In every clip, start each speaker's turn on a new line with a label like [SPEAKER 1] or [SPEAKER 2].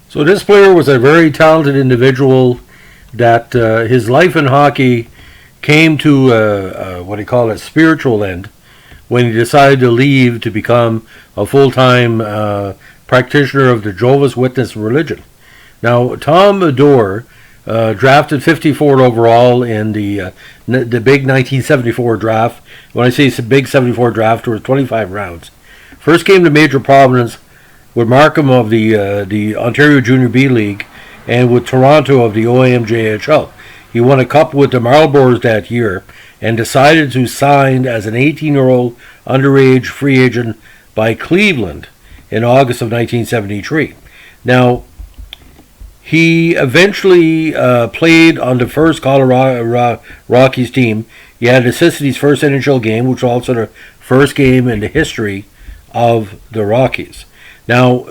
[SPEAKER 1] So this player was a very talented individual that his life in hockey came to what he called a spiritual end when he decided to leave to become a full-time practitioner of the Jehovah's Witness religion. Now, Tom Edur, drafted 54th overall in the big 1974 draft. When I say it's a big 74 draft, there was 25 rounds. First came to major prominence with Markham of the Ontario Junior B League and with Toronto of the NHL. He won a cup with the Marlborough that year and decided to sign as an 18-year-old underage free agent by Cleveland in August of 1973. Now, he eventually played on the first Colorado Rockies team. He had assisted his first NHL game, which was also the first game in the history of the Rockies. Now,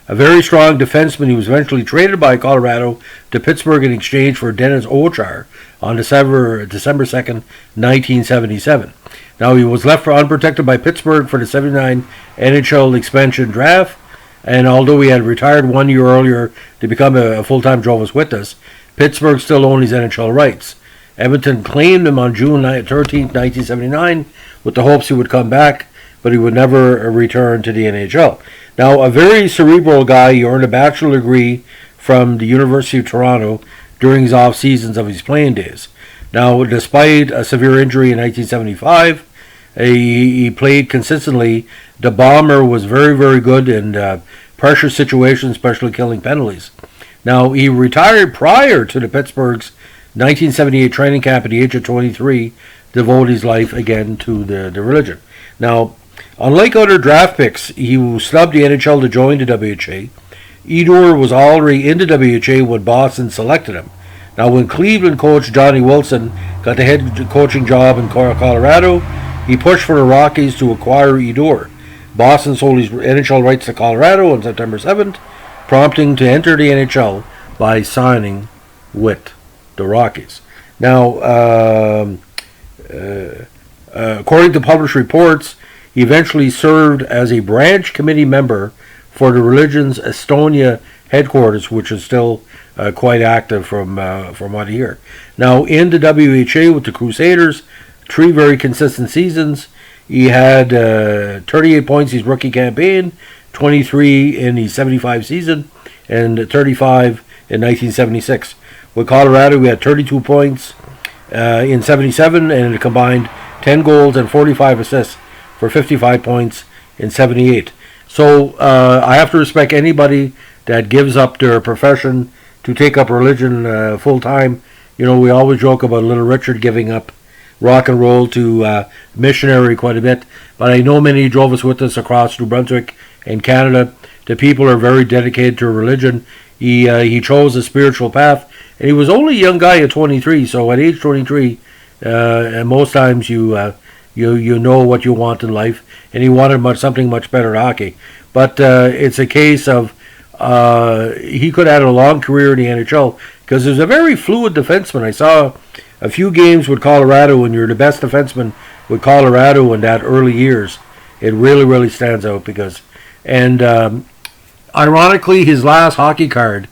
[SPEAKER 1] a very strong defenseman, he was eventually traded by Colorado to Pittsburgh in exchange for Dennis Ochar on December 2nd, 1977. Now, he was left unprotected by Pittsburgh for the 79 NHL expansion draft, and although he had retired 1 year earlier to become a full-time Jehovah's Witness, Pittsburgh still owned his NHL rights. Edmonton claimed him on June 13, 1979, with the hopes he would come back, but he would never return to the NHL. Now, a very cerebral guy, he earned a bachelor degree from the University of Toronto during his off seasons of his playing days. Now, despite a severe injury in 1975, he played consistently. The bomber was very, very good in pressure situations, especially killing penalties. Now, he retired prior to the Pittsburgh's 1978 training camp at the age of 23, to devote his life again to the religion. Now, unlike other draft picks, he snubbed the NHL to join the WHA. Edur was already in the WHA when Boston selected him. Now, when Cleveland coach Johnny Wilson got the head coaching job in Colorado, he pushed for the Rockies to acquire Edur. Boston sold his NHL rights to Colorado on September 7th, prompting to enter the NHL by signing with the Rockies. Now, according to published reports, he eventually served as a branch committee member for the religion's Estonia headquarters, which is still quite active from what I hear. Now, in the WHA with the Crusaders, 3 very consistent seasons. He had 38 points his rookie campaign, 23 in the 75 season, and 35 in 1976. With Colorado, we had 32 points in 77 and a combined 10 goals and 45 assists for 55 points in 78. So I have to respect anybody that gives up their profession to take up religion full time. You know, we always joke about Little Richard giving up rock and roll to missionary quite a bit, but I know many Jehovah's Witnesses across New Brunswick and Canada. The people are very dedicated to religion. He chose a spiritual path, and he was only a young guy at 23. So at age 23, and most times you know what you want in life, and he wanted something much better than hockey. But it's a case of he could have had a long career in the NHL because there's a very fluid defenseman. I saw a few games with Colorado when you're the best defenseman with Colorado in that early years. It really, really stands out because, and ironically, his last hockey card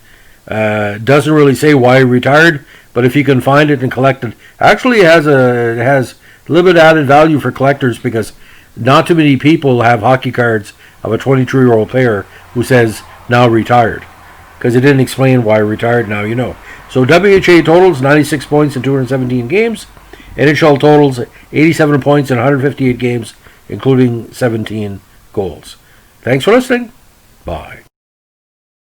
[SPEAKER 1] doesn't really say why he retired, but if you can find it and collect it, actually it has a little bit added value for collectors because not too many people have hockey cards of a 23-year-old player who says now retired, because it didn't explain why he retired. Now you know. So WHA totals 96 points in 217 games. NHL totals 87 points in 158 games, including 17 goals. Thanks for listening. Bye.